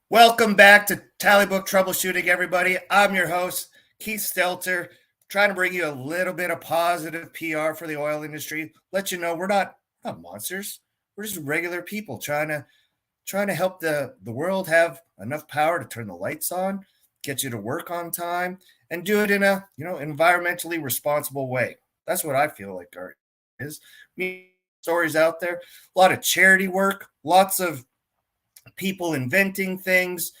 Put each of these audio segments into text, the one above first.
Welcome back to Tallybook Troubleshooting, everybody. I'm your host, Keith Stelter, trying to bring you a little bit of positive PR for the oil industry. Let you know we're not monsters. We're just regular people trying to help the world have enough power to turn the lights on, get you to work on time, and do it in a environmentally responsible way. That's what I feel like art is. Stories out there, a lot of charity work, lots of people inventing things,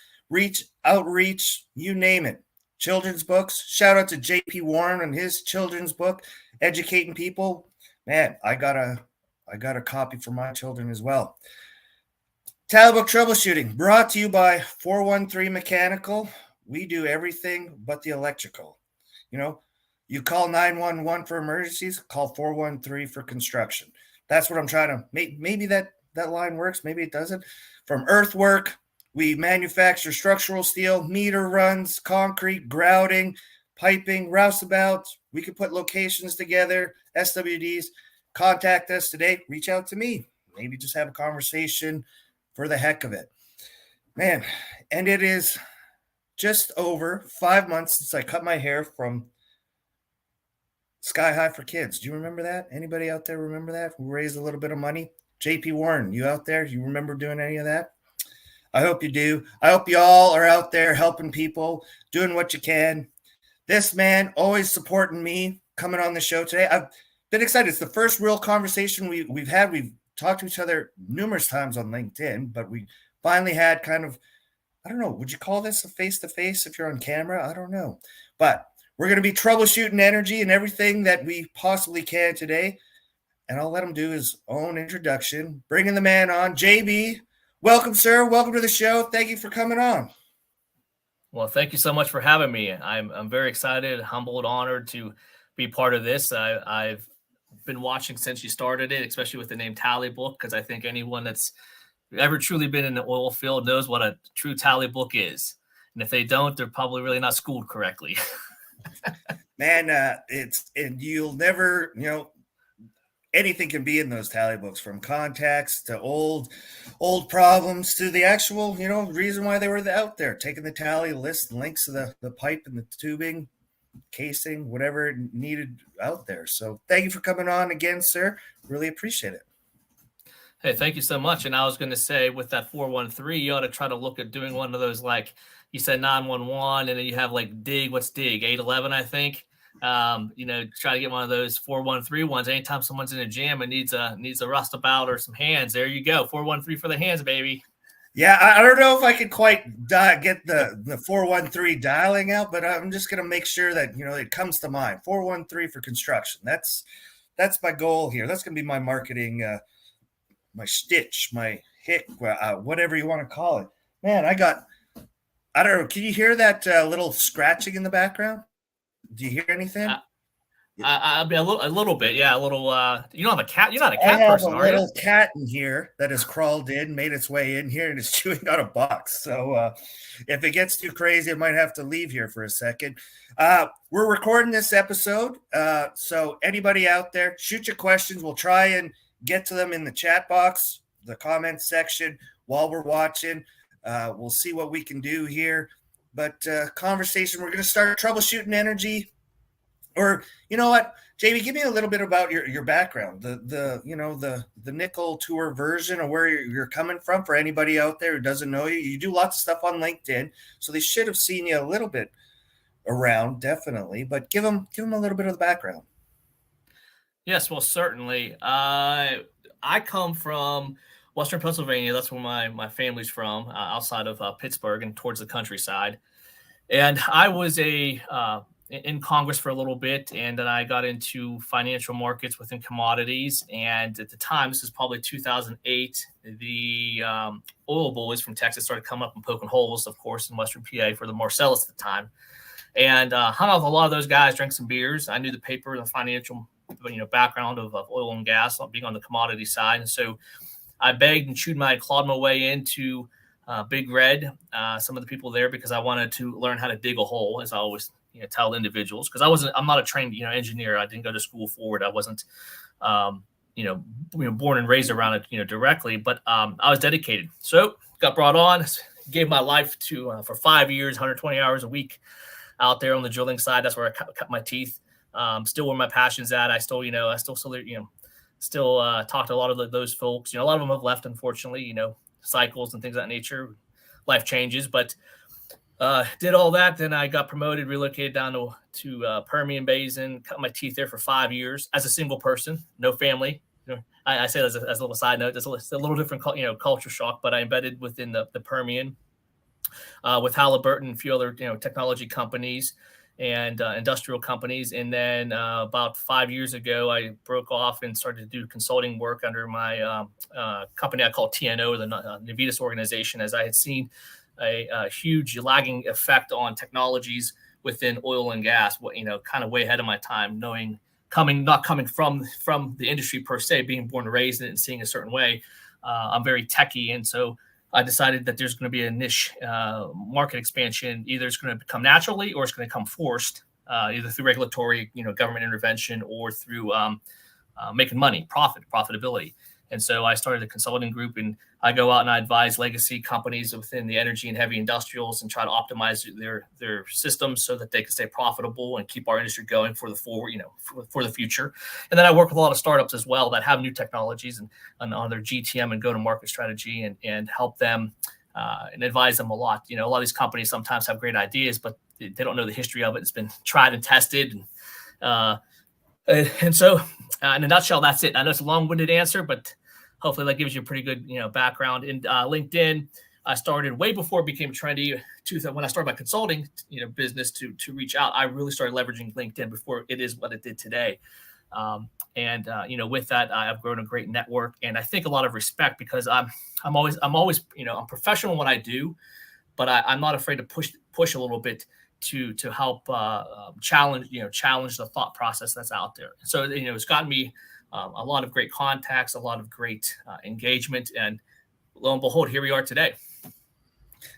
outreach, you name it. Children's books. Shout out to JP Warren and his children's book, Educating People. Man, I got a copy for my children as well. Tallybook Troubleshooting, brought to you by 413 Mechanical. We do everything but the electrical. You call 911 for emergencies, call 413 for construction. That's what I'm trying to make. Maybe that line works, maybe it doesn't. From earthwork, we manufacture structural steel, meter runs, concrete, grouting, piping, roustabouts. We could put locations together, SWDs. Contact us today. Reach out to me. Maybe just have a conversation for the heck of it. Man, and it is just over 5 months since I cut my hair from Sky High for Kids. Do you remember that? Anybody out there remember that? Who raised a little bit of money? JP Warren, you out there? You remember doing any of that? I hope you do. I hope you all are out there helping people, doing what you can. This man always supporting me, coming on the show today. I've been excited. It's the first real conversation we've had. We've talked to each other numerous times on LinkedIn, but we finally had kind of, I don't know, would you call this a face-to-face if you're on camera? I don't know. But we're going to be troubleshooting energy and everything that we possibly can today. And I'll let him do his own introduction. Bringing the man on, JB. Welcome, sir. Welcome to the show. Thank you for coming on. Well, thank you so much for having me. I'm very excited, humbled, honored to be part of this. I've been watching since you started it, especially with the name Tally Book, because I think anyone that's ever truly been in the oil field knows what a true tally book is. And if they don't, they're probably really not schooled correctly. Man, and you'll never, anything can be in those tally books, from contacts to old problems to the actual, reason why they were out there, taking the tally list, links to the pipe and the tubing, casing, whatever it needed out there. So thank you for coming on again, sir. Really appreciate it. Hey, thank you so much. And I was going to say, with that 413, you ought to try to look at doing one of those, like you said, 911, and then you have like dig, what's dig, 811, I think. Try to get one of those 413 ones. Anytime someone's in a jam and needs a roustabout or some hands, there you go. 413 for the hands, baby. Yeah, I don't know if I could quite get the 413 dialing out, but I'm just going to make sure that, it comes to mind. 413 for construction. That's my goal here. That's going to be my marketing, my stitch, my hit, whatever you want to call it. Man, I don't know. Can you hear that little scratching in the background? Do you hear anything? I'll be a little bit, yeah, a little. You don't have a cat. You're not a cat person, are you? I have a little cat in here that has crawled in, made its way in here, and is chewing on a box. So if it gets too crazy, I might have to leave here for a second. We're recording this episode, so anybody out there, shoot your questions. We'll try and get to them in the chat box, the comments section while we're watching. We'll see what we can do here. But conversation, we're going to start troubleshooting energy. Or, you know what, JB, give me a little bit about your background, the nickel tour version of where you're coming from for anybody out there who doesn't know you. You do lots of stuff on LinkedIn, so they should have seen you a little bit around, definitely. But give them a little bit of the background. Yes, well, certainly. I come from Western Pennsylvania. That's where my family's from, outside of Pittsburgh and towards the countryside. And I was in Congress for a little bit, and then I got into financial markets within commodities. And at the time, this is probably 2008, the oil bullies from Texas started coming up and poking holes, of course, in Western PA for the Marcellus at the time. And hung out with a lot of those guys, drank some beers. I knew the paper, the financial background of oil and gas, being on the commodity side. And so I begged and clawed my way into Big Red, some of the people there, because I wanted to learn how to dig a hole, as I always tell individuals, because I'm not a trained engineer. I didn't go to school for it. I wasn't born and raised around it directly, but I was dedicated. So got brought on, gave my life to for 5 years, 120 hours a week out there on the drilling side. That's where I cut my teeth. Still where my passion's at. I still, still talk to a lot of those folks. A lot of them have left, unfortunately, cycles and things of that nature. Life changes, but did all that. Then I got promoted, relocated down to Permian Basin, cut my teeth there for 5 years as a single person, no family. I say that as a little side note. It's a little different, culture shock, but I embedded within the Permian with Halliburton and a few other, technology companies and industrial companies. And then about 5 years ago, I broke off and started to do consulting work under my company I call TNO, the Navitas organization, as I had seen a huge lagging effect on technologies within oil and gas, kind of way ahead of my time, not coming from the industry per se, being born and raised in it and seeing a certain way. I'm very techie. And so I decided that there's going to be a niche market expansion. Either it's going to come naturally or it's going to come forced, either through regulatory, government intervention or through making money, profitability. And so I started a consulting group, and I go out and I advise legacy companies within the energy and heavy industrials and try to optimize their systems so that they can stay profitable and keep our industry going for the future. And then I work with a lot of startups as well that have new technologies and on their GTM and go-to-market strategy and help them and advise them a lot. A lot of these companies sometimes have great ideas, but they don't know the history of it. It's been tried and tested. And so in a nutshell, that's it. I know it's a long-winded answer, but hopefully that gives you a pretty good, background. In LinkedIn, I started way before it became trendy. When I started my consulting, business to reach out, I really started leveraging LinkedIn before it is what it did today. With that, I've grown a great network, and I think a lot of respect because I'm always, I'm professional in what I do, but I'm not afraid to push a little bit to help challenge the thought process that's out there. So it's gotten me a lot of great contacts, a lot of great engagement, and lo and behold, here we are today.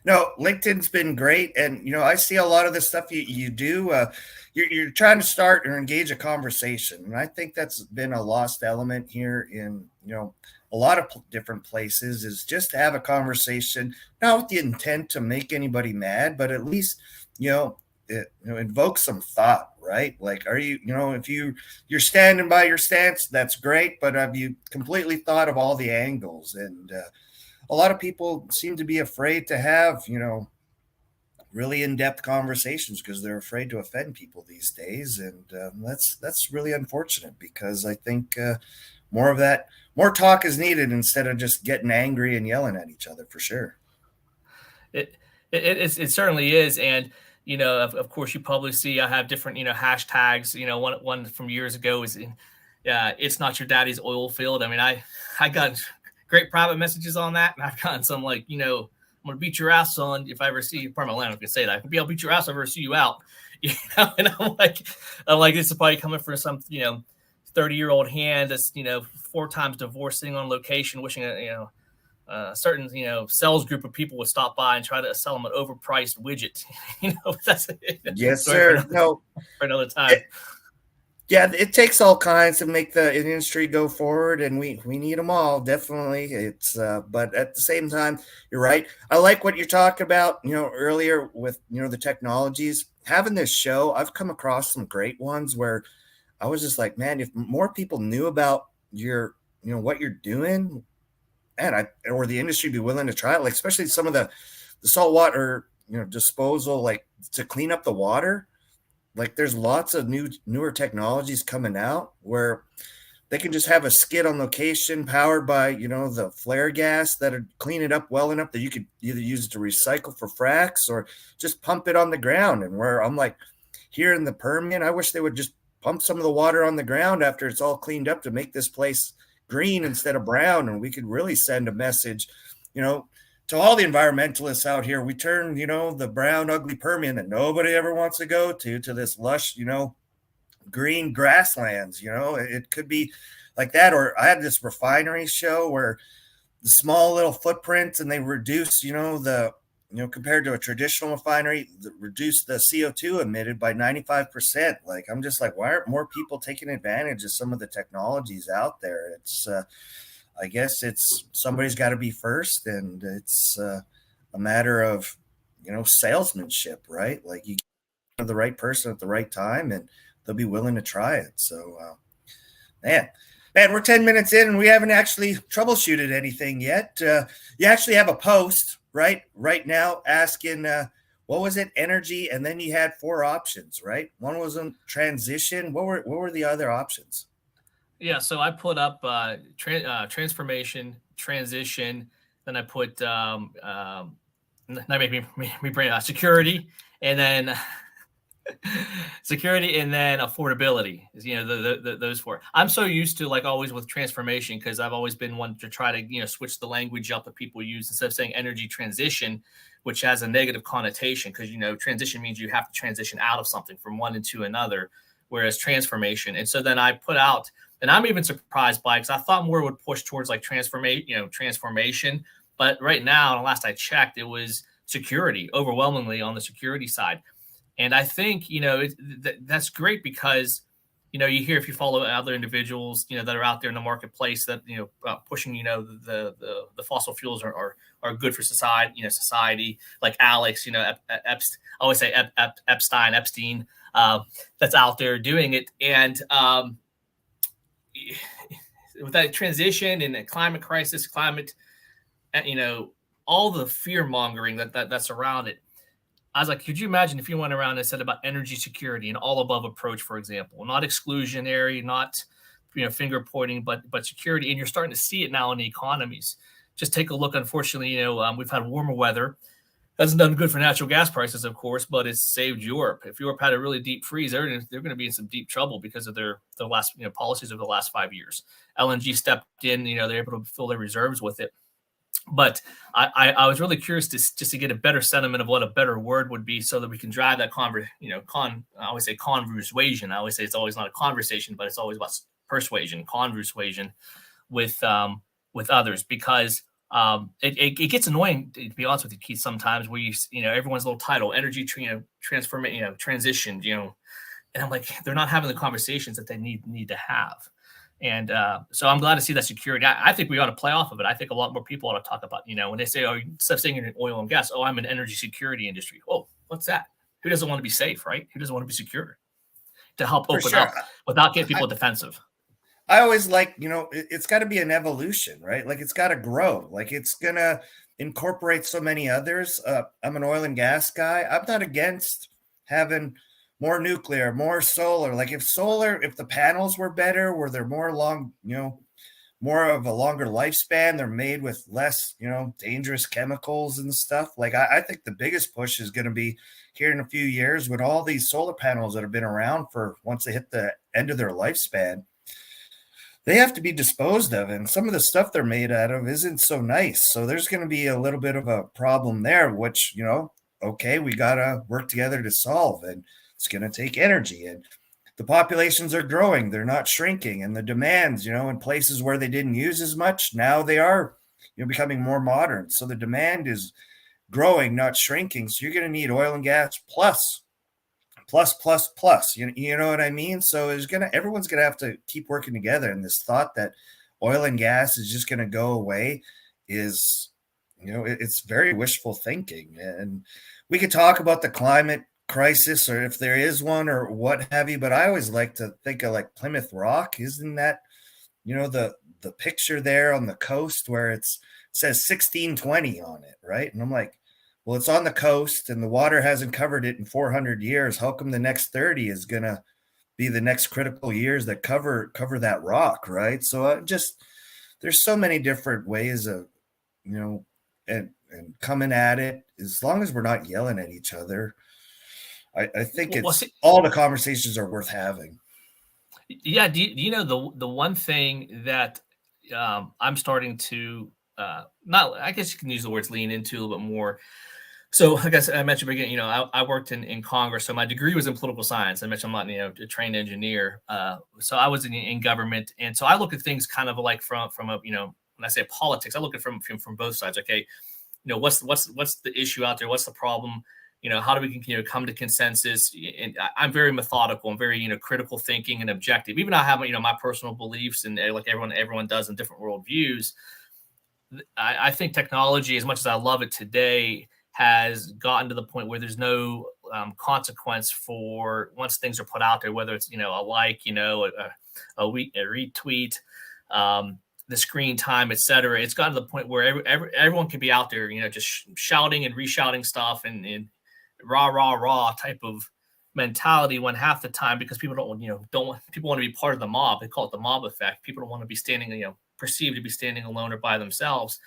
No, LinkedIn's been great, and I see a lot of the stuff you do. You're trying to start or engage a conversation, and I think that's been a lost element here in a lot of different places. Is just to have a conversation, not with the intent to make anybody mad, but at least invoke some thought, right? Like, are you, if you're standing by your stance, that's great, but have you completely thought of all the angles? And a lot of people seem to be afraid to have, really in-depth conversations because they're afraid to offend people these days. And that's really unfortunate because I think more talk is needed instead of just getting angry and yelling at each other, for sure. It certainly is. And of course, you probably see I have different, hashtags. One from years ago is, it's not your daddy's oil field. I mean, I got great private messages on that, and I've gotten some like, I'm gonna beat your ass, son, if I ever see you. Part of my land, I can say that. I'll beat your ass if I ever see you out. And I'm like, this is probably coming from some, 30-year-old hand that's, 4 times divorcing on location, wishing certain sales group of people would stop by and try to sell them an overpriced widget. That's yes, sir. For another time. It takes all kinds to make the industry go forward, and we need them all, definitely. It's but at the same time, you're right. I like what you talked about, earlier with the technologies. Having this show, I've come across some great ones where I was just like, man, if more people knew about your what you're doing, or the industry be willing to try it, like especially some of the saltwater disposal, like to clean up the water. Like there's lots of newer technologies coming out where they can just have a skid on location powered by the flare gas that'll clean it up well enough that you could either use it to recycle for fracs or just pump it on the ground. And where I'm like, here in the Permian, I wish they would just pump some of the water on the ground after it's all cleaned up to make this place green instead of brown, and we could really send a message, to all the environmentalists out here. We turn, the brown, ugly Permian that nobody ever wants to go to this lush, green grasslands. It could be like that. Or I had this refinery show where the small little footprints, and they reduce, compared to a traditional refinery, reduce the CO2 emitted by 95%. Like, I'm just like, why aren't more people taking advantage of some of the technologies out there? It's, I guess it's somebody's got to be first, and it's a matter of, salesmanship, right? Like you get the right person at the right time and they'll be willing to try it. So, man, we're 10 minutes in and we haven't actually troubleshooted anything yet. You actually have a post right now asking, what was it? Energy. And then you had 4 options, right? One was in transition. What were the other options? Yeah, so I put up transformation, transition. Then I put that made me bring security, and then security, and then affordability. Is those 4. I'm so used to, like, always with transformation, because I've always been one to try to switch the language up that people use instead of saying energy transition, which has a negative connotation, because transition means you have to transition out of something from one into another, whereas transformation. And so then I put out. And I'm even surprised by it, because I thought more would push towards like transformation. But right now, and last I checked, it was security, overwhelmingly on the security side. And I think, that's great, because, you hear, if you follow other individuals, that are out there in the marketplace that, pushing, the fossil fuels are good for society, like Alex, I always say Epstein, that's out there doing it. And, with that transition and the climate crisis, all the fear mongering that's around it. I was like, could you imagine if you went around and said about energy security and all above approach, for example, not exclusionary, not finger pointing, but security, and you're starting to see it now in the economies. Just take a look. Unfortunately, we've had warmer weather. Hasn't done good for natural gas prices, of course, but it's saved Europe. If Europe had a really deep freeze, they're going to be in some deep trouble because of their last policies of the last 5 years. LNG stepped in, they're able to fill their reserves with it. But I was really curious just to get a better sentiment of what a better word would be, so that we can drive that I always say conversation. I always say it's always not a conversation, but it's always about persuasion, conversation with others, because it gets annoying, to be honest with you, Keith, sometimes where everyone's little title, energy transition, and I'm like, they're not having the conversations that they need to have. And so I'm glad to see that security. I think we ought to play off of it. I think a lot more people ought to talk about, when they say, oh, instead of saying you're in oil and gas, oh, I'm in energy security industry. Oh, what's that? Who doesn't want to be safe, right? Who doesn't want to be secure? To help open up without getting people defensive. I always like, it's got to be an evolution, right? Like it's got to grow. Like it's going to incorporate so many others. I'm an oil and gas guy. I'm not against having more nuclear, more solar. Like if the panels were better, were there more more of a longer lifespan, they're made with less, dangerous chemicals and stuff. Like I think the biggest push is going to be here in a few years when all these solar panels that have been around for once they hit the end of their lifespan, they have to be disposed of. And some of the stuff they're made out of isn't so nice. So there's going to be a little bit of a problem there, which, okay, we got to work together to solve. And it's going to take energy. And the populations are growing. They're not shrinking. And the demands, in places where they didn't use as much, now they are, becoming more modern. So the demand is growing, not shrinking. So you're going to need oil and gas plus. You know what I mean? So everyone's going to have to keep working together. And this thought that oil and gas is just going to go away is, it's very wishful thinking. And we could talk about the climate crisis, or if there is one, or what have you, but I always like to think of like Plymouth Rock. Isn't that, the picture there on the coast where it says 1620 on it, right? And I'm like, well, it's on the coast and the water hasn't covered it in 400 years. How come the next 30 is going to be the next critical years that cover that rock, right? So there's so many different ways of, and coming at it. As long as we're not yelling at each other, I think all the conversations are worth having. Yeah. Do you know the one thing that I'm starting to I guess you can use the words lean into a little bit more. So I guess I mentioned beginning, I worked in Congress. So my degree was in political science. I mentioned I'm not, a trained engineer. So I was in government. And so I look at things kind of like from a, when I say politics, I look at from both sides. Okay. What's the issue out there? What's the problem? How do we come to consensus? And I'm very methodical and very, critical thinking and objective. Even I have, my personal beliefs and like everyone does in different worldviews. I think technology, as much as I love it today, has gotten to the point where there's no consequence for once things are put out there, whether it's, a like, a retweet, the screen time, et cetera. It's gotten to the point where everyone can be out there, just shouting and re-shouting stuff and rah, rah, rah type of mentality, when half the time, because people people want to be part of the mob. They call it the mob effect. People don't want to be standing, perceived to be standing alone or by themselves.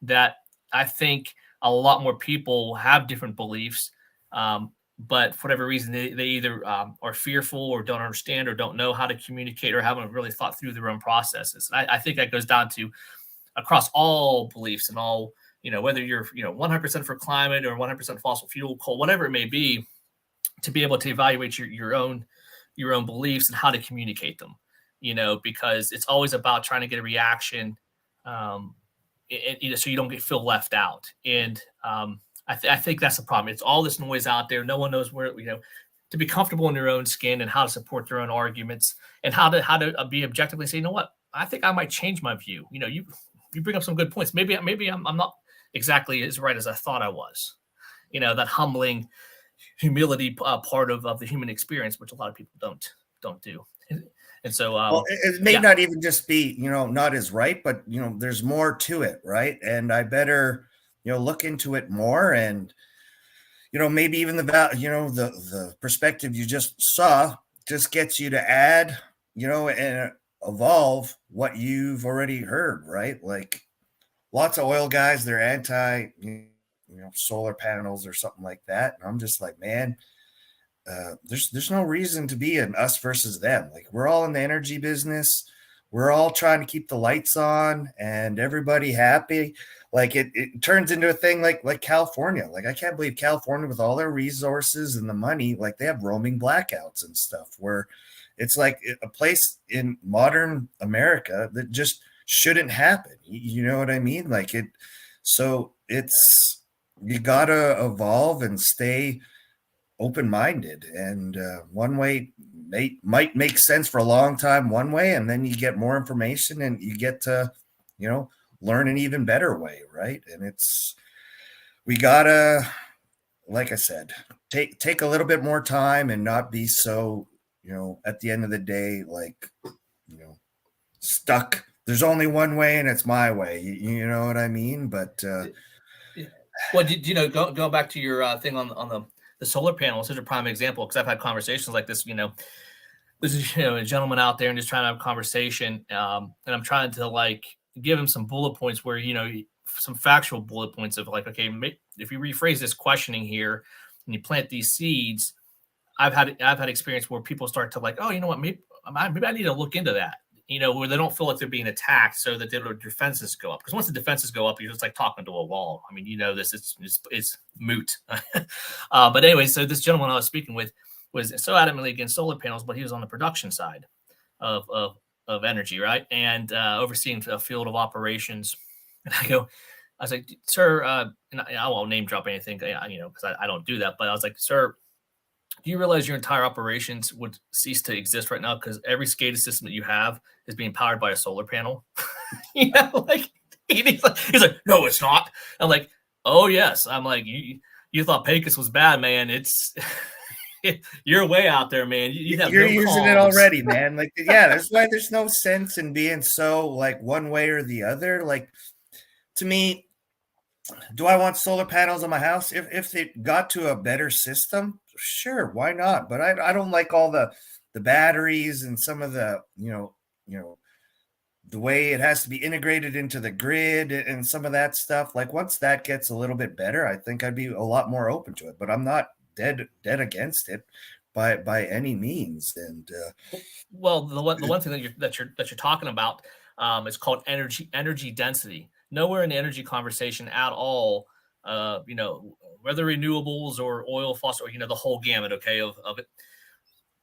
That I think a lot more people have different beliefs, but for whatever reason, they either are fearful or don't understand or don't know how to communicate or haven't really thought through their own processes. I think that goes down to across all beliefs and all, whether you're 100% for climate or 100% fossil fuel, coal, whatever it may be, to be able to evaluate your own beliefs and how to communicate them, because it's always about trying to get a reaction, so you don't feel left out. And I think that's the problem. It's all this noise out there. No one knows where, to be comfortable in their own skin and how to support their own arguments and how to be objectively say, what, I think I might change my view. You bring up some good points. Maybe I'm not exactly as right as I thought I was. That humbling humility part of the human experience, which a lot of people don't do. And so well, it may not even just be, not as right, but, there's more to it. Right. And I better, look into it more. And, maybe even the perspective you just saw just gets you to add, and evolve what you've already heard. Right. Like lots of oil guys, they're anti, solar panels or something like that. And I'm just like, man, there's no reason to be an us versus them. Like we're all in the energy business. We're all trying to keep the lights on and everybody happy. Like it turns into a thing like California. Like I can't believe California, with all their resources and the money, like they have roaming blackouts and stuff, where it's like a place in modern America that just shouldn't happen. You know what I mean? Like it. So you gotta evolve and stay open-minded, and one way might make sense for a long time one way, and then you get more information and you get to learn an even better way, right? And we gotta, like I said, take a little bit more time and not be so at the end of the day, like stuck. There's only one way and it's my way, you know what I mean? But well, go back to your thing on the solar panel. Such a prime example, because I've had conversations like this. This is a gentleman out there and just trying to have a conversation, and I'm trying to give him some bullet points where some factual bullet points of like, okay, if you rephrase this questioning here and you plant these seeds. I've had experience where people start to like, oh, you know what, maybe I need to look into that. Where they don't feel like they're being attacked, so that their defenses go up. Because once the defenses go up, you're just like talking to a wall. I mean, this it's moot. But anyway, so this gentleman I was speaking with was so adamantly against solar panels, but he was on the production side of energy, right? And overseeing a field of operations. And I was like, sir, and I won't name drop anything, because I don't do that. But I was like, sir, do you realize your entire operations would cease to exist right now because every SCADA system that you have is being powered by a solar panel? He's like, no, it's not. I'm like, oh yes. I'm like, you thought Pecos was bad, man. It's you're way out there, man. You're using it already, man. Like, yeah, that's why there's no sense in being so like one way or the other. Like, to me, do I want solar panels on my house? If they got to a better system, sure, why not? But I don't like all the batteries and some of the the way it has to be integrated into the grid and some of that stuff. Like once that gets a little bit better, I think I'd be a lot more open to it. But I'm not dead against it by any means. And well, the one thing that you're talking about is called energy density. Nowhere in the energy conversation at all, whether renewables or oil, fossil, the whole gamut, okay, of it.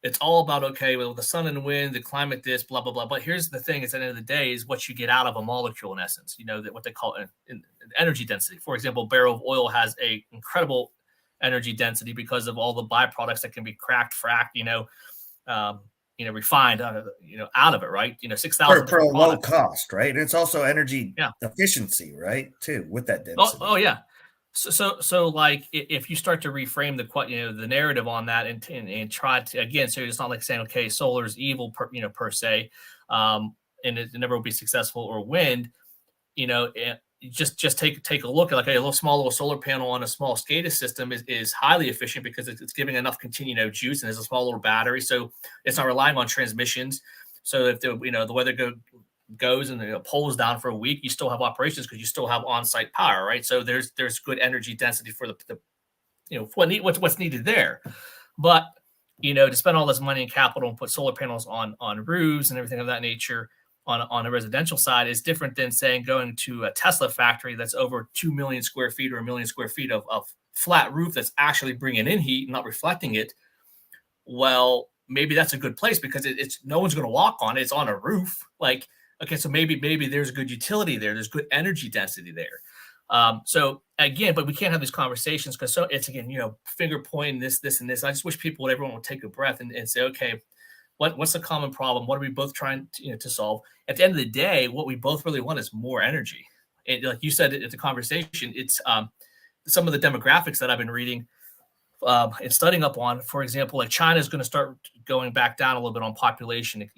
It's all about, okay, well, the sun and wind, the climate, this, blah, blah, blah. But here's the thing, at the end of the day, is what you get out of a molecule in essence, that what they call energy density. For example, a barrel of oil has a incredible energy density because of all the byproducts that can be cracked, fracked, refined out of it, right? 6,000 For a different low products. cost, right? And it's also energy Yeah. efficiency, right? Too, with that Oh, density. oh yeah. So like if you start to reframe the narrative on that and try to, again, so it's not like saying, okay, solar is evil per se, and it never will be successful, or wind, just take a look at, like, a little solar panel on a small SCADA system is highly efficient because it's giving enough juice, and there's a small little battery, so it's not relying on transmissions. So if the weather goes and the pole's down for a week, you still have operations because you still have on-site power, right? So there's good energy density for what's needed there. But to spend all this money and capital and put solar panels on roofs and everything of that nature on a residential side is different than saying going to a Tesla factory that's over 2 million square feet or 1 million square feet of flat roof that's actually bringing in heat, not reflecting it. Well, maybe that's a good place because it's no one's going to walk on it. It's on a roof. Like, okay, so maybe there's good utility there. There's good energy density there. So again, but we can't have these conversations because it's, again, finger pointing this, and this. I just wish everyone would take a breath and say, okay, what's the common problem? What are we both trying to solve? At the end of the day, what we both really want is more energy. And like you said at the conversation, it's some of the demographics that I've been reading and studying up on. For example, like China is going to start going back down a little bit on population.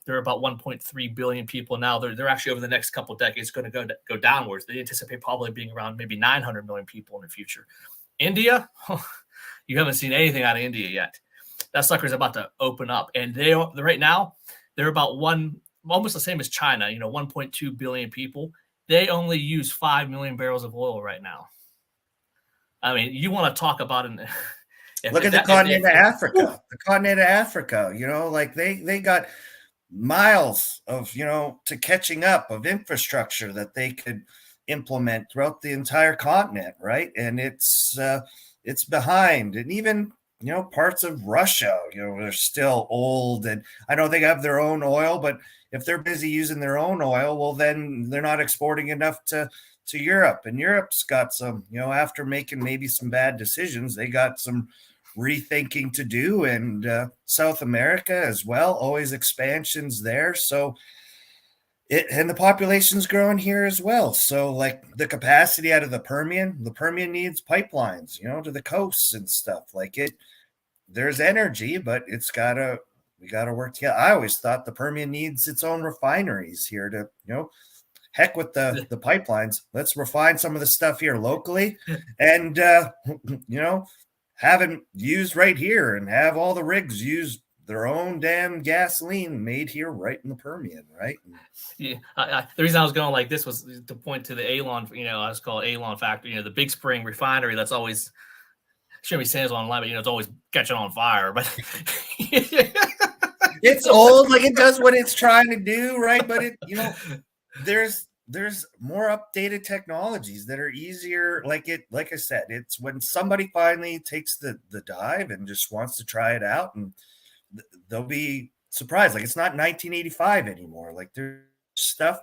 They're about 1.3 billion people now. They're actually, over the next couple of decades, going to go downwards. They anticipate probably being around maybe 900 million people in the future. India, you haven't seen anything out of India yet. That sucker's about to open up, and right now they're about almost the same as China. 1.2 billion people. They only use 5 million barrels of oil right now. I mean, you want to talk about an Look at the continent of Africa. The continent of Africa, like they got miles of, to catching up of infrastructure that they could implement throughout the entire continent, right? And it's behind. And even, parts of Russia, they're still old. And I know they have their own oil, but if they're busy using their own oil, well, then they're not exporting enough to Europe. And Europe's got some, after making maybe some bad decisions, they got some rethinking to do. And South America as well, always expansions there. So and the population's growing here as well. So like the capacity out of the Permian needs pipelines, to the coasts and stuff. Like there's energy, but we gotta work together. I always thought the Permian needs its own refineries here to, heck with the pipelines. Let's refine some of the stuff here locally and, have it used right here and have all the rigs use their own damn gasoline made here right in the Permian, right? Yeah. The reason I was going like this was to point to the Alon, I was called Alon factory, the Big Spring refinery that's always, shouldn't be saying it's online, but it's always catching on fire. But it's old, like it does what it's trying to do, right? But there's more updated technologies that are easier. Like I said, it's when somebody finally takes the dive and just wants to try it out, and they'll be surprised. Like it's not 1985 anymore. Like there's stuff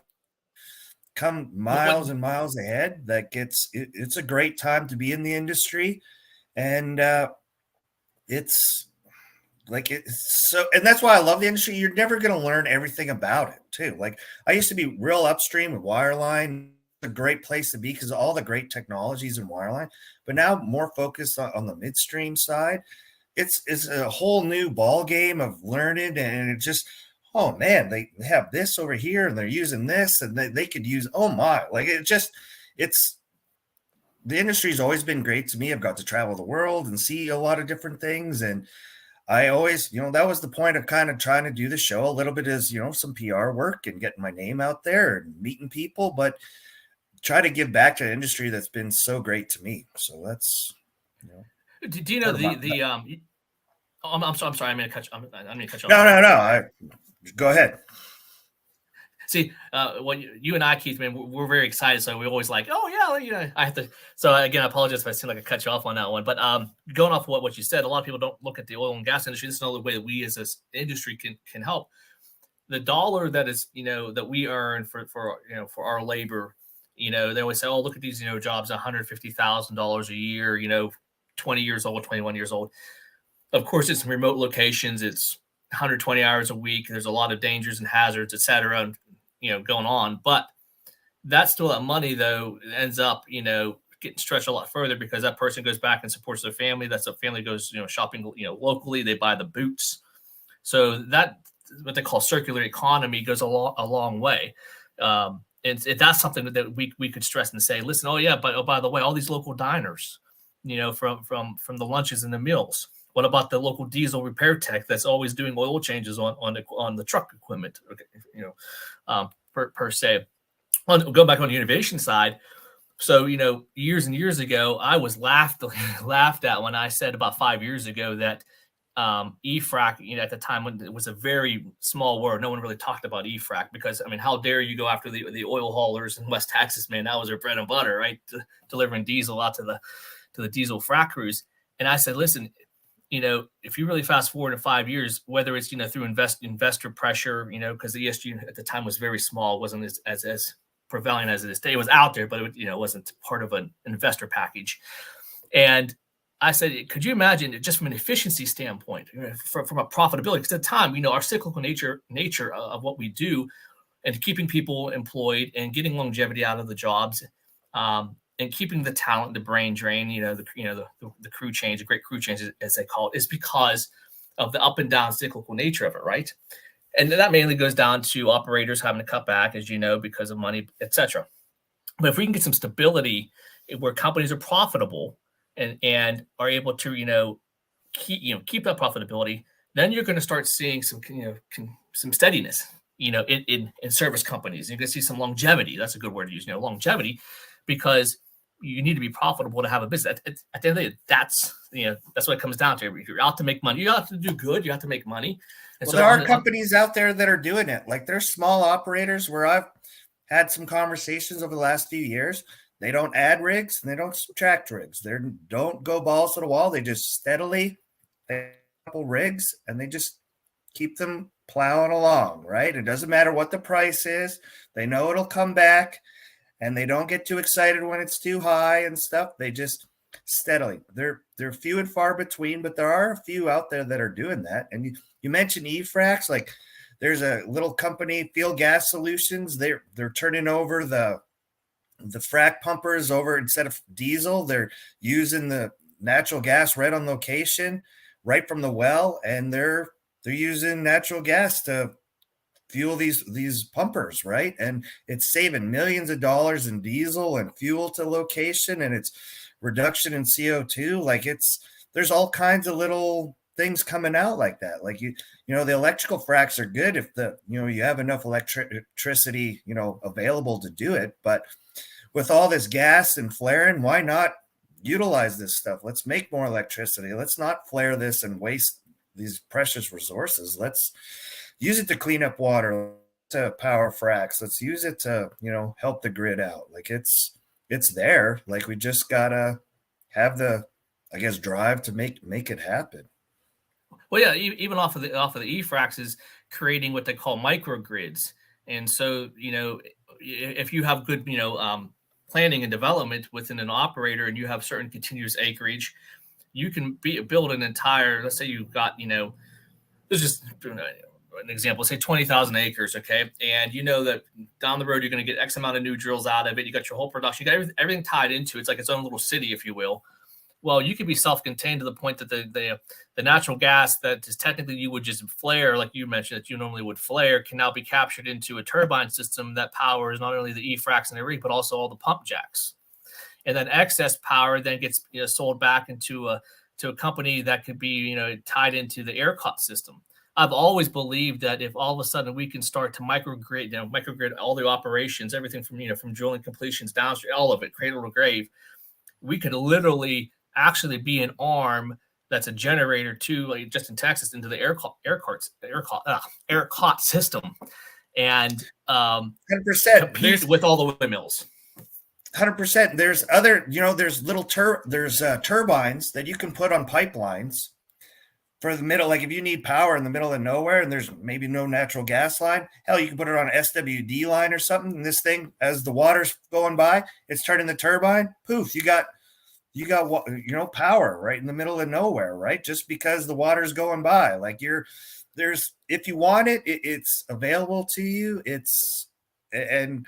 come miles and miles ahead that it's a great time to be in the industry. And it's so, and that's why I love the industry. You're never going to learn everything about it too. Like I used to be real upstream with wireline, a great place to be because of all the great technologies in wireline, but now more focused on the midstream side. It's a whole new ball game of learning, and it just, oh man, they have this over here and they're using this and they could use, oh my, like the industry's always been great to me. I've got to travel the world and see a lot of different things. And I always, that was the point of kind of trying to do the show a little bit as, some PR work and getting my name out there and meeting people, but try to give back to an industry that's been so great to me. So that's, Do you know I'm sorry. I'm going to cut you. I'm going to cut you off. No. Go ahead. See, you and I, Keith, man, we're very excited. So we always like, oh yeah, I have to. So again, I apologize if I seem like I cut you off on that one. But going off what you said, a lot of people don't look at the oil and gas industry. This is another way that we as this industry can help. The dollar that is, that we earn for our labor, they always say, oh, look at these, jobs, $150,000 a year, 20 years old, 21 years old. Of course, it's remote locations. It's 120 hours a week. There's a lot of dangers and hazards, et cetera, and, going on. But that's still that money, though, ends up, getting stretched a lot further because that person goes back and supports their family. That's a family goes, shopping, locally. They buy the boots. So that what they call circular economy goes a long way. And that's something that we could stress and say, listen, but by the way, all these local diners, from the lunches and the meals. What about the local diesel repair tech that's always doing oil changes on the truck equipment? Per se. Going back on the innovation side. So, years and years ago, I was laughed at when I said about 5 years ago that e-frac, at the time when it was a very small word, no one really talked about e-frac because, how dare you go after the oil haulers in West Texas, man? That was their bread and butter, right? Delivering diesel out to the diesel frac crews. And I said, listen, if you really fast forward to 5 years, whether it's, through investor pressure, because the ESG at the time was very small, wasn't as prevalent as it is today. It was out there, but it wasn't part of an investor package. And I said, could you imagine it just from an efficiency standpoint, from a profitability? Because at the time, our cyclical nature of what we do and keeping people employed and getting longevity out of the jobs, and keeping the talent, the brain drain, the crew change, the great crew change, as they call it, is because of the up and down cyclical nature of it, right? And that mainly goes down to operators having to cut back, as you know, because of money, et cetera. But if we can get some stability where companies are profitable and are able to, keep that profitability, then you're going to start seeing some steadiness, in service companies. You're going to see some longevity. That's a good word to use, longevity, because you need to be profitable to have a business. At the end of the day, that's what it comes down to. If you're out to make money, you have to do good. You have to make money. And well, there are companies out there that are doing it. Like there's small operators where I've had some conversations over the last few years. They don't add rigs and they don't subtract rigs. They don't go balls to the wall. They just steadily a couple rigs and they just keep them plowing along, right? It doesn't matter what the price is. They know it'll come back. And they don't get too excited when it's too high and stuff. They just steadily. They're few and far between, but there are a few out there that are doing that. And you mentioned e-fracs. Like there's a little company, Field Gas Solutions. They're turning over the frac pumpers over instead of diesel. They're using the natural gas right on location, right from the well, and they're using natural gas to fuel these pumpers, right? And it's saving millions of dollars in diesel and fuel to location, and it's reduction in CO2. Like there's all kinds of little things coming out like that. Like the electrical fracs are good if you have enough electricity, available to do it. But with all this gas and flaring, why not utilize this stuff? Let's make more electricity. Let's not flare this and waste these precious resources. Let's use it to clean up water, to power fracs. Let's use it to, help the grid out. Like it's there. Like we just gotta have the, I guess, drive to make it happen. Well, yeah, even off of the e-fracs is creating what they call microgrids. And so, if you have good, planning and development within an operator and you have certain continuous acreage, you can build an entire, let's say you've got, there's just an example, say 20,000 acres, okay? And you know that down the road, you're going to get X amount of new drills out of it. You got your whole production, you got everything tied into it. It's like its own little city, if you will. Well, you could be self-contained to the point that the natural gas that is technically you would just flare, like you mentioned, that you normally would flare, can now be captured into a turbine system that powers not only the e-fracs and the rig, but also all the pump jacks. And then excess power then gets sold back into a company that could be tied into the ERCOT system. I've always believed that if all of a sudden we can start to microgrid all the operations, everything from drilling, completions, downstream, all of it, cradle to grave, we could literally actually be an arm that's a generator to, like just in Texas, into the ERCOT system, and 100% compete with all the windmills. 100%. There's other, there's little turbines that you can put on pipelines for the middle. Like if you need power in the middle of nowhere and there's maybe no natural gas line, hell, you can put it on an SWD line or something. And this thing, as the water's going by, it's turning the turbine. Poof, you got power right in the middle of nowhere, right? Just because the water's going by. Like there's, if you want it, it's available to you. And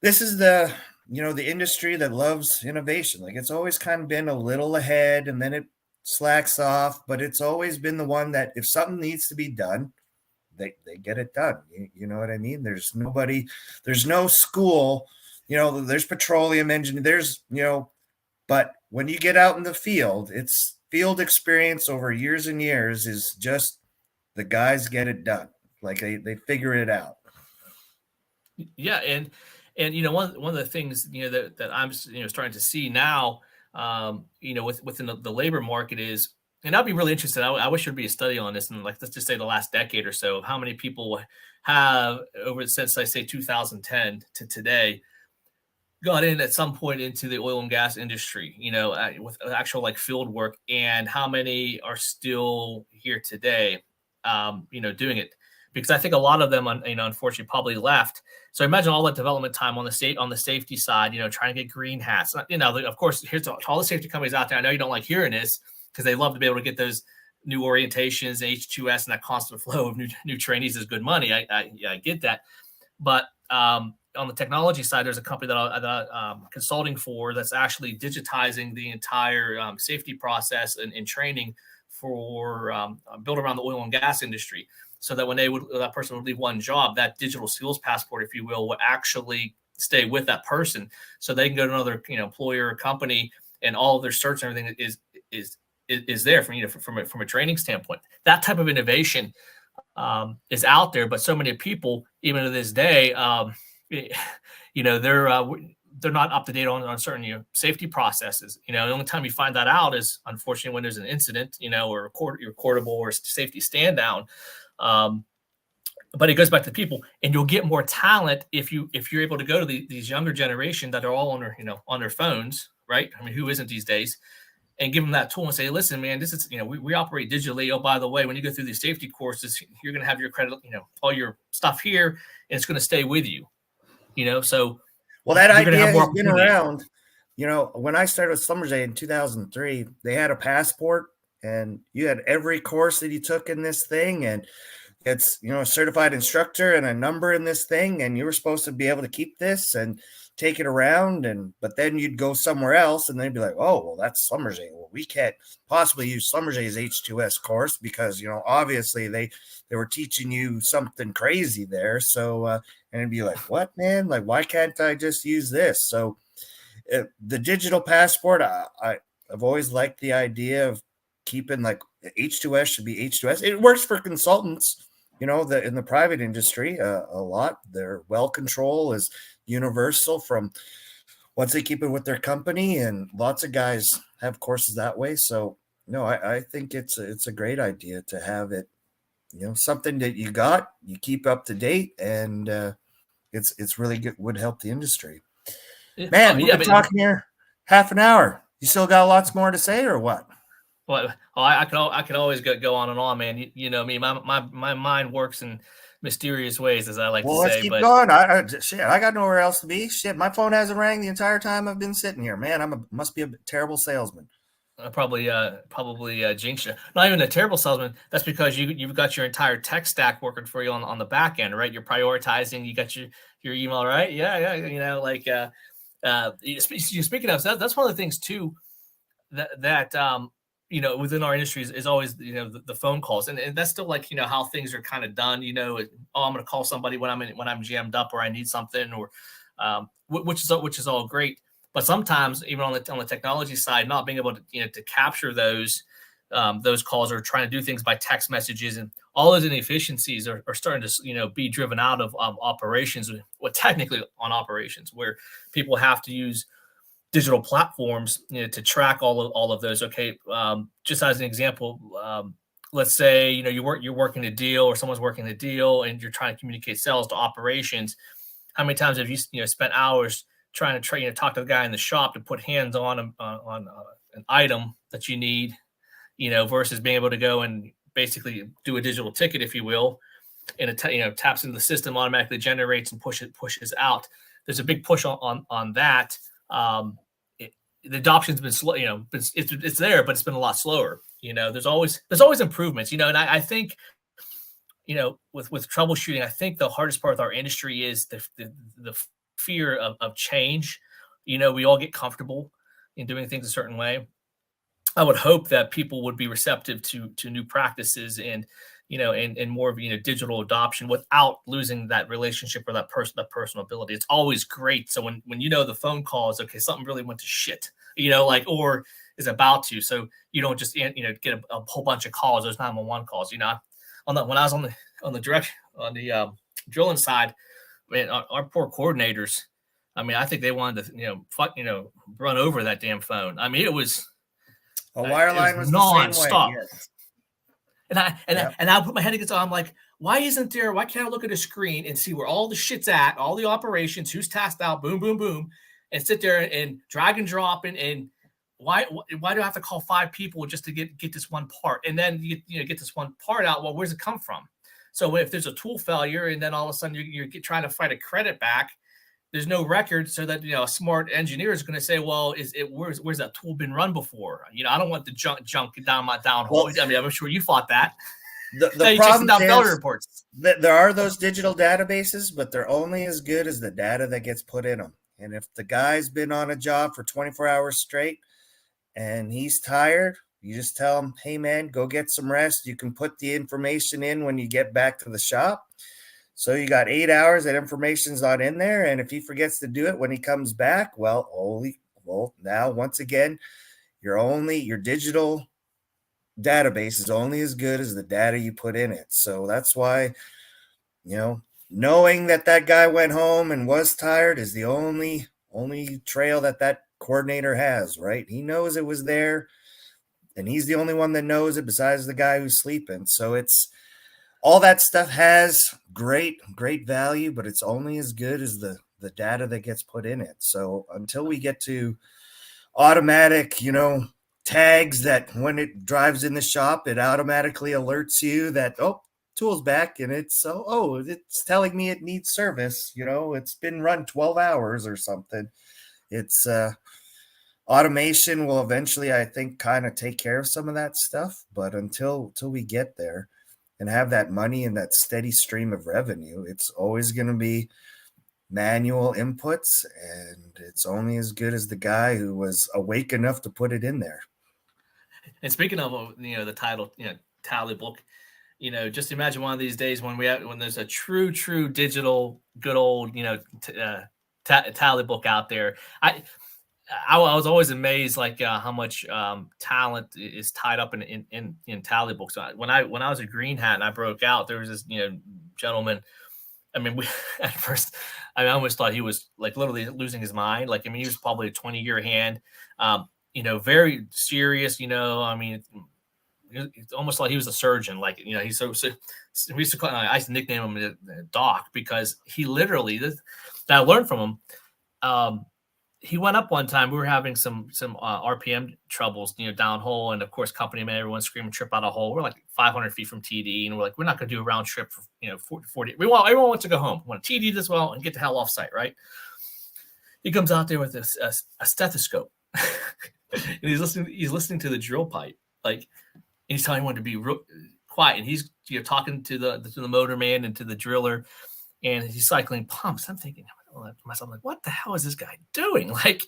this is the, the industry that loves innovation. Like, it's always kind of been a little ahead and then it slacks off, but it's always been the one that if something needs to be done, they get it done. You know what I mean? There's no school, there's petroleum engineering, but when you get out in the field, it's field experience over years and years is just the guys get it done. Like they figure it out. Yeah. And one of the things, that I'm, starting to see now, within the labor market is, and I'd be really interested. I wish there'd be a study on this, and like, let's just say the last decade or so, of how many people have since I say 2010 to today got in at some point into the oil and gas industry, with actual like field work, and how many are still here today, doing it. Because I think a lot of them, unfortunately, probably left. So imagine all that development time on the safety side, trying to get green hats. Of course, here's all the safety companies out there. I know you don't like hearing this because they love to be able to get those new orientations, H2S, and that constant flow of new trainees is good money. I get that. But on the technology side, there's a company that I'm consulting for that's actually digitizing the entire safety process and training for built around the oil and gas industry. So that when that person would leave one job, that digital skills passport, if you will, would actually stay with that person, so they can go to another employer or company, and all of their certs and everything is there from a training standpoint. That type of innovation is out there, but so many people, even to this day, they're not up to date on certain safety processes. The only time you find that out is, unfortunately, when there's an incident, or recordable or safety stand down. But it goes back to people, and you'll get more talent if you're able to go to these younger generation that are all on their phones, right? I mean, who isn't these days? And give them that tool and say, listen, man, this is, we operate digitally. Oh, by the way, when you go through these safety courses, you're going to have your credit, all your stuff here, and it's going to stay with you, so. Well, that idea has been around. When I started with Schlumberger in 2003, they had a passport, and you had every course that you took in this thing, and it's, a certified instructor and a number in this thing, and you were supposed to be able to keep this and take it around. But then you'd go somewhere else and they'd be like, oh, well, that's Schlumberger. Well, we can't possibly use Schlumberger's H2S course because, obviously they were teaching you something crazy there. So, and it'd be like, what, man? Like, why can't I just use this? So the digital passport, I've always liked the idea of keeping, like, H2S should be H2S. It works for consultants, in the private industry a lot. Their well control is universal from once they keep it with their company, and lots of guys have courses that way. So no, I think it's a great idea to have it, something that you keep up to date, and it's really good, would help the industry. Man, we've been talking here half an hour. You still got lots more to say, or what? Well, I could always go on and on, man. You know me, my mind works in mysterious ways, as I like to say. Let's keep going. I got nowhere else to be. Shit, my phone hasn't rang the entire time I've been sitting here. Man, must be a terrible salesman. Probably jinx you. Not even a terrible salesman. That's because you've got your entire tech stack working for you on the back end, right? You're prioritizing. You got your email, right? Yeah. Speaking of, that's one of the things too that within our industry is always, the phone calls, and that's still like, how things are kind of done, I'm going to call somebody when I'm jammed up or I need something, or which is all great. But sometimes even on the technology side, not being able to, to capture those calls, or trying to do things by text messages, and all those inefficiencies are starting to, be driven out of operations, technically on operations, where people have to use digital platforms, to track all of those. Okay, just as an example, let's say you're working a deal, or someone's working a deal, and you're trying to communicate sales to operations. How many times have you spent hours trying to talk to the guy in the shop to put hands on an item that you need, versus being able to go and basically do a digital ticket, if you will, and it taps into the system, automatically generates and pushes out. There's a big push on that. The adoption's been slow, it's there, but it's been a lot slower. There's always improvements, and I think with troubleshooting, I think the hardest part of our industry is the fear of change. We all get comfortable in doing things a certain way. I would hope that people would be receptive to new practices and and more of digital adoption without losing that relationship or that personal ability. It's always great. So when the phone call is okay, something really went to shit, or is about to. So you don't just get a whole bunch of calls. Those 911 calls. When I was on the drilling side, man, our poor coordinators. I mean, I think they wanted to run over that damn phone. I mean, it was. A wireline was nonstop. the same way. Yes. And I put my head against it. I'm like, why can't I look at a screen and see where all the shit's at, all the operations, who's tasked out, boom, boom, boom, and sit there and drag and drop and why do I have to call 5 people just to get this one part? And then you get this one part out. Well, where's it come from? So if there's a tool failure and then all of a sudden you're trying to fight a credit back, there's no record, so that a smart engineer is going to say, well, where's that tool been run before? I don't want the junk down my downhole. Well, I mean, I'm sure you fought that. The problem is reports. There are those digital databases, but they're only as good as the data that gets put in them. And if the guy's been on a job for 24 hours straight and he's tired, you just tell him, hey man, go get some rest. You can put the information in when you get back to the shop. So you got 8 hours, that information's not in there. And if he forgets to do it when he comes back, now once again, your digital database is only as good as the data you put in it. So that's why, knowing that guy went home and was tired is the only trail that coordinator has, right? He knows it was there and he's the only one that knows it besides the guy who's sleeping. So it's, all that stuff has great value, but it's only as good as the data that gets put in it. So until we get to automatic, tags that when it drives in the shop, it automatically alerts you that, tool's back, and it's it's telling me it needs service. It's been run 12 hours or something. It's automation will eventually, I think, kind of take care of some of that stuff. But until we get there and have that money and that steady stream of revenue, it's always going to be manual inputs, and it's only as good as the guy who was awake enough to put it in there. And speaking of the title, tally book, just imagine one of these days when there's a true digital good old tally book out there. I was always amazed, like how much talent is tied up in tally books. When I was a green hat and I broke out, there was this gentleman. I mean, at first, I almost thought he was like literally losing his mind. Like, I mean, he was probably a 20-year hand. Very serious. I mean, it's almost like he was a surgeon. Like, he's so we used to call. I used to nickname him Doc because he literally. That I learned from him. He went up one time. We were having some RPM troubles, downhole, and of course, company man, everyone's screaming, "Trip out a hole." We're like 500 feet from TD, and we're like, we're not going to do a round trip for 40. Everyone wants to go home. We want to TD this well and get the hell off site, right? He comes out there with a stethoscope, and he's listening to the drill pipe, like, and he's telling everyone to be real quiet, and he's talking to the motor man and to the driller, and he's cycling pumps. I'm thinking to myself, like, what the hell is this guy doing? Like,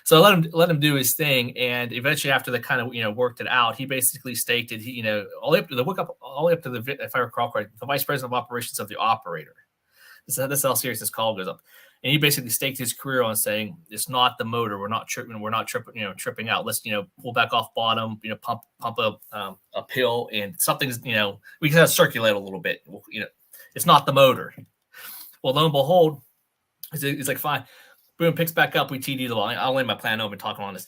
so I let him do his thing, and eventually, after they kind of worked it out, he basically staked it. He all the way up to the, if I recall correctly, the vice president of operations of the operator. This is how serious this call goes up, and he basically staked his career on saying it's not the motor. We're not tripping out. Let's pull back off bottom. Pump a pill, and something's we can circulate a little bit. It's not the motor. Well, lo and behold, it's like, fine. Boom, picks back up. We TD the ball. I'll lay my plan over and talk on this.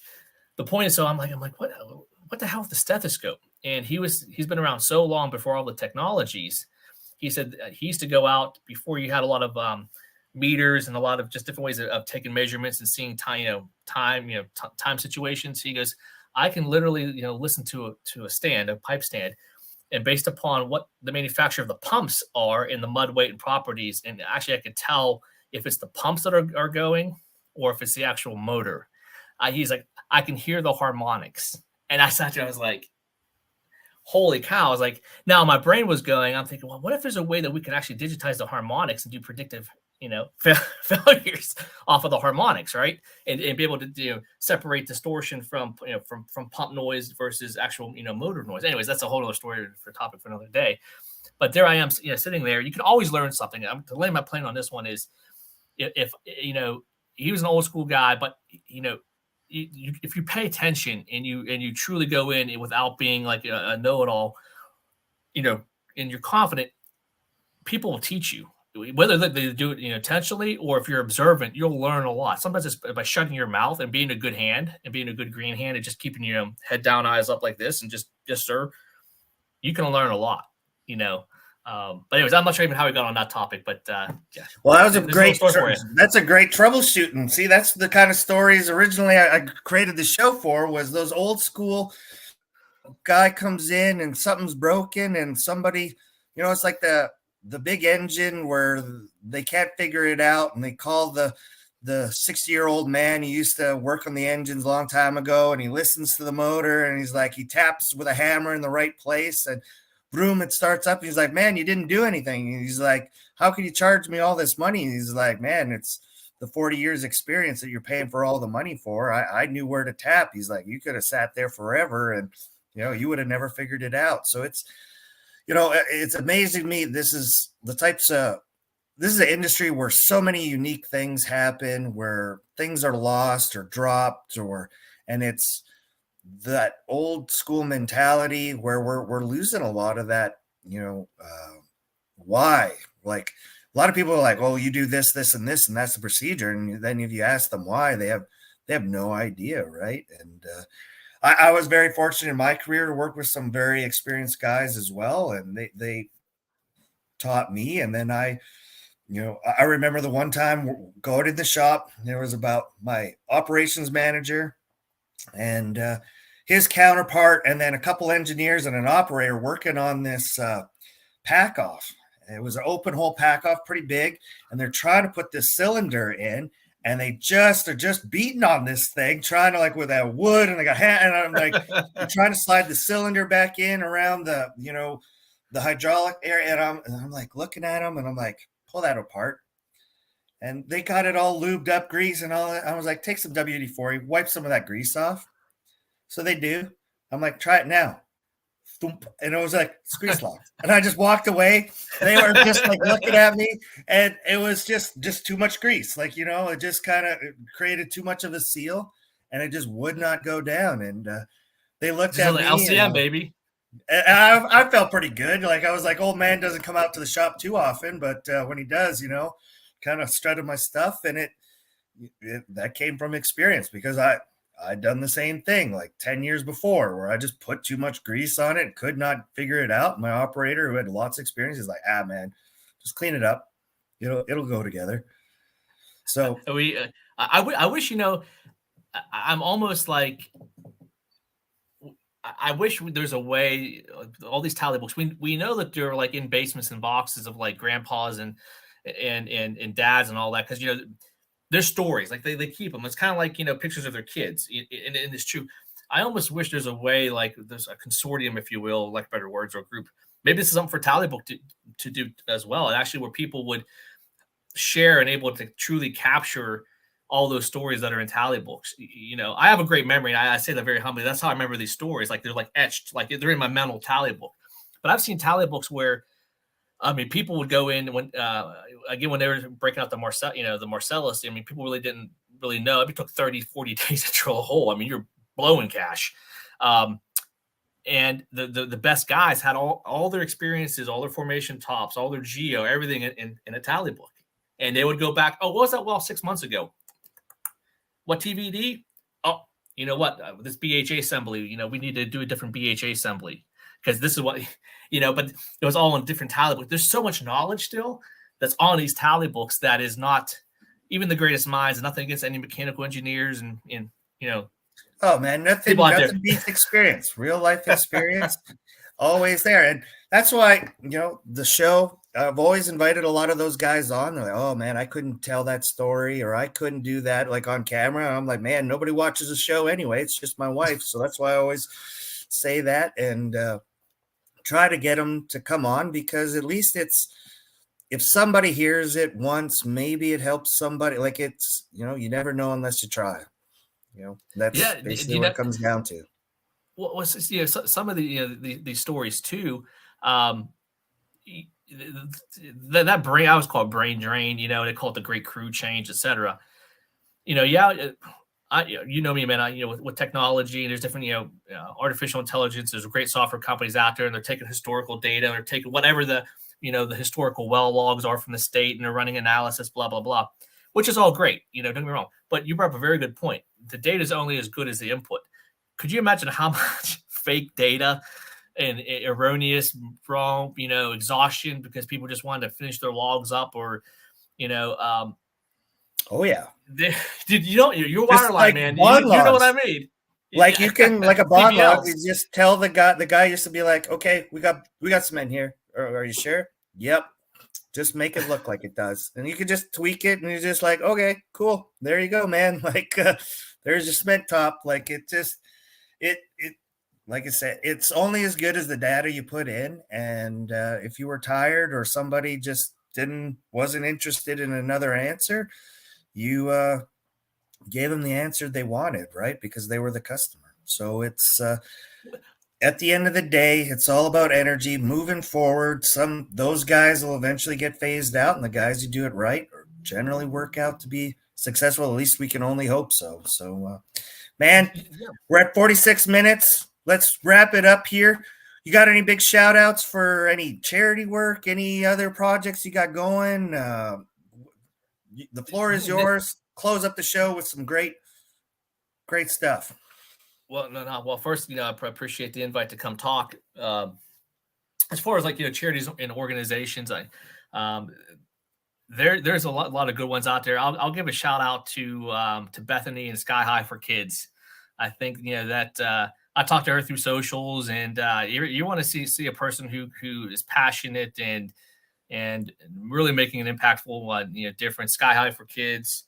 The point is, so I'm like, what the hell is the stethoscope? And he's been around so long before all the technologies. He said he used to go out before you had a lot of meters and a lot of just different ways of taking measurements and seeing time situations. He goes, I can literally listen to a pipe stand. And based upon what the manufacturer of the pumps are in the mud weight and properties, and actually I could tell if it's the pumps that are going or if it's the actual motor. He's like, I can hear the harmonics. And I sat there, I was like, holy cow. I was like, now my brain was going, I'm thinking, well, what if there's a way that we can actually digitize the harmonics and do predictive, failures off of the harmonics, right? And be able to separate distortion from from pump noise versus actual motor noise. Anyways, that's a whole other story for topic for another day. But there I am, sitting there. You can always learn something. To lay my plan on this one is, if he was an old school guy, but if you pay attention and you truly go in without being like a know-it-all, and you're confident, people will teach you. Whether they do it intentionally or if you're observant, you'll learn a lot. Sometimes it's by shutting your mouth and being a good hand and being a good green hand and just keeping head down, eyes up like this, and just sir, you can learn a lot. But anyways, I'm not sure even how we got on that topic, but yeah. Well, that was that's a great troubleshooting. See, that's the kind of stories originally I created the show for, was those old school guy comes in and something's broken and somebody, it's like the big engine where they can't figure it out and they call the 60-year-old man who used to work on the engines a long time ago, and he listens to the motor and he's like, he taps with a hammer in the right place and boom, it starts up. He's like, man, you didn't do anything. And he's like, how can you charge me all this money? And he's like, man, it's the 40 years experience that you're paying for all the money for. I knew where to tap. He's like, you could have sat there forever and you would have never figured it out. So it's amazing to me. This is an industry where so many unique things happen, where things are lost or dropped, and it's that old school mentality where we're losing a lot of that, why? Like, a lot of people are like, oh, you do this, this, and this, and that's the procedure. And then if you ask them why, they have no idea. Right. And I was very fortunate in my career to work with some very experienced guys as well. And they taught me. And then I remember the one time going in the shop, there was about my operations manager and his counterpart, and then a couple engineers and an operator working on this pack off. It was an open hole pack off, pretty big, and they're trying to put this cylinder in, and they are just beating on this thing, trying to, like, with that wood, and they got and I'm like, they're trying to slide the cylinder back in around the the hydraulic area, and I'm like looking at them, and I'm like, pull that apart. And they got it all lubed up, grease and all that. I was like, take some WD-40, wipe some of that grease off. So they do. I'm like, try it now. And it was like, it's grease locked. And I just walked away. They were just like looking at me. And it was just too much grease. Like, it just kind of created too much of a seal. And it just would not go down. And they looked at me. LCM, baby. And I felt pretty good. Like, I was like, old man doesn't come out to the shop too often. But when he does, kind of strutted my stuff. And that came from experience, because I'd done the same thing like 10 years before, where I just put too much grease on it, could not figure it out. My operator, who had lots of experience, is like, man, just clean it up. It'll go together. So I wish, I'm almost like, I wish there's a way, all these tally books, we know that they're like in basements and boxes of like grandpas and dads and all that. Cause there's stories, like they keep them. It's kind of like, pictures of their kids. And it's true. I almost wish there's a way, like there's a consortium, if you will, like better words, or a group. Maybe this is something for Tally Book to do as well. And actually where people would share and able to truly capture all those stories that are in tally books. I have a great memory. And I say that very humbly. That's how I remember these stories. Like they're like etched, like they're in my mental tally book. But I've seen tally books where, people would go in when they were breaking out the Marcellus. People really didn't really know. It took 30, 40 days to drill a hole. You're blowing cash. And the best guys had all their experiences, all their formation tops, all their geo, everything in a tally book. And they would go back, oh, what was that well 6 months ago? What TBD? Oh, you know what? This BHA assembly, we need to do a different BHA assembly. Because this is what, but it was all in different tally books. There's so much knowledge still that's on these tally books that is not even the greatest minds. Nothing against any mechanical engineers and oh man, nothing beats experience, real life experience, always there. And that's why, the show, I've always invited a lot of those guys on. They're like, oh man, I couldn't tell that story, or I couldn't do that like on camera. And I'm like, man, nobody watches the show anyway. It's just my wife. So that's why I always say that. And try to get them to come on, because at least if somebody hears it once, maybe it helps somebody. Like, it's, you never know unless you try. That's Yeah. basically what it comes down to. What was some of the these stories too. Um, that brain, I was called brain drain. They call it the great crew change, etc. Yeah. You know me, man. With technology, there's different, artificial intelligence. There's great software companies out there, and they're taking historical data, and they're taking whatever the historical well logs are from the state, and they're running analysis, blah blah blah, which is all great. Don't get me wrong, but you brought up a very good point. The data is only as good as the input. Could you imagine how much fake data and erroneous, wrong, exhaustion because people just wanted to finish their logs up, or Oh yeah. Your water line, like man. bond You know what I logs. mean? Like, you can, like a bond log, you PBLs. just tell the guy used to be like, okay, we got cement here. Are you sure? Yep. Just make it look like it does. And you can just tweak it, and you're just like, okay, cool. There you go, man. Like, there's your cement top. Like, it like I said, it's only as good as the data you put in. And if you were tired, or somebody just wasn't interested in another answer, you gave them the answer they wanted, right? Because they were the customer. So it's at the end of the day, it's all about energy moving forward. Those guys will eventually get phased out, and the guys who do it right generally work out to be successful. At least we can only hope so. So, man, we're at 46 minutes. Let's wrap it up here. You got any big shout outs for any charity work, any other projects you got going? The floor is yours. Close up the show with some great stuff. Well, no. Well, first, I appreciate the invite to come talk. As far as charities and organizations, there's a lot of good ones out there. I'll give a shout out to Bethany and Sky High for Kids. I think that I talked to her through socials, and you want to see a person who is passionate and really making an impactful difference. Sky High for Kids.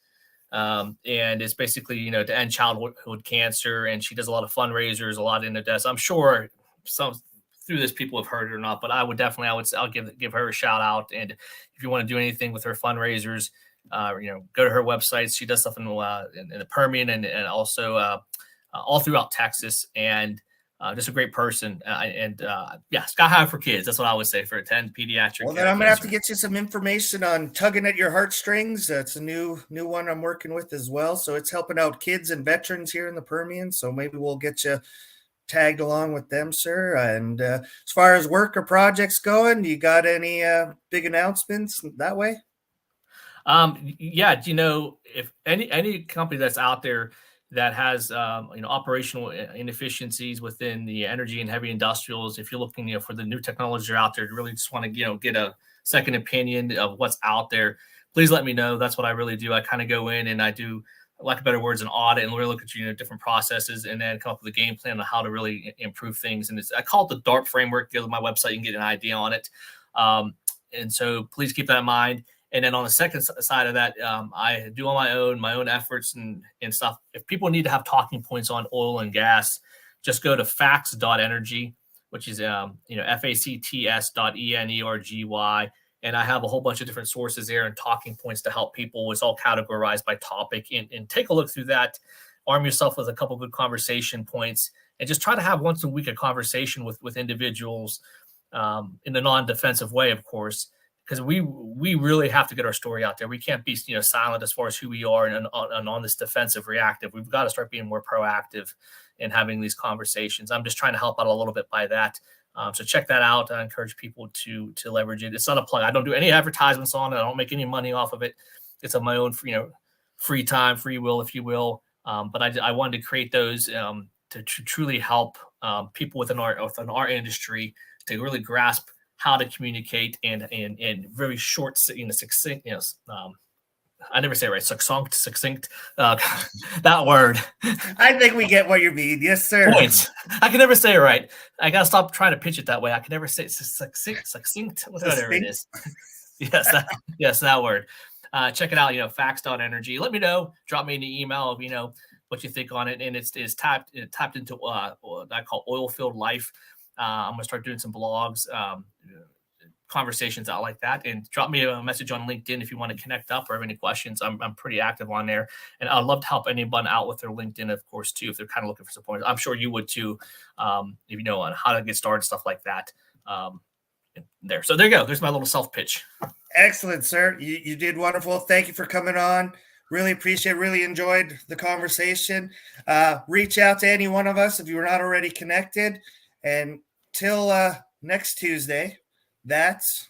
And it's basically, to end childhood cancer. And she does a lot of fundraisers, a lot into deaths. I'm sure some through this people have heard it or not, but I'll give her a shout out. And if you want to do anything with her fundraisers, go to her website. She does stuff in the Permian and also all throughout Texas. And just a great person. Sky High for Kids. That's what I would say for 10 pediatric. Well, then I'm going to have to get you some information on Tugging at Your Heartstrings. That's a new one I'm working with as well. So it's helping out kids and veterans here in the Permian. So maybe we'll get you tagged along with them, sir. And as far as work or projects going, you got any big announcements that way? If any company that's out there that has operational inefficiencies within the energy and heavy industrials, if you're looking for the new technology out there, to really just want to get a second opinion of what's out there, please let me know. That's what I really do. I kind of go in and I do, lack of better words, an audit, and really look at different processes, and then come up with a game plan on how to really improve things. And I call it the DART framework. Go to my website, you can get an idea on it. And so please keep that in mind. And then on the second side of that, I do on my own efforts and stuff. If people need to have talking points on oil and gas, just go to facts.energy, which is facts.energy. And I have a whole bunch of different sources there and talking points to help people. It's all categorized by topic. And take a look through that. Arm yourself with a couple good conversation points, and just try to have once a week a conversation with individuals in a non-defensive way, of course. Because we really have to get our story out there. We can't be silent as far as who we are and on this defensive reactive. We've got to start being more proactive in having these conversations. I'm just trying to help out a little bit by that. So check that out. I encourage people to leverage it. It's not a plug. I don't do any advertisements on it. I don't make any money off of it. It's of my own free time, free will, if you will. But I wanted to create those to truly help people within our industry to really grasp how to communicate and very short, succinct, I never say it right. Succinct, that word. I think we get what you mean. Yes, sir. Points. I can never say it right. I got to stop trying to pitch it that way. I can never say succinct, whatever it is. Yes, that word. Check it out, facts.energy. Let me know. Drop me an email of, what you think on it. And it's tapped into what I call oilfield life. I'm going to start doing some blogs, conversations out like that, and drop me a message on LinkedIn if you want to connect up or have any questions. I'm pretty active on there, and I'd love to help anyone out with their LinkedIn, of course, too, if they're kind of looking for support. I'm sure you would too, if you know on how to get started, stuff like that. There. So there you go. There's my little self pitch. Excellent, sir. You did wonderful. Thank you for coming on. Really appreciate, really enjoyed the conversation. Reach out to any one of us if you were not already connected. And till next Tuesday, that's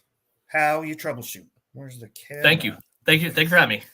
how you troubleshoot. Where's the camera? Thank you. Thank you for having me.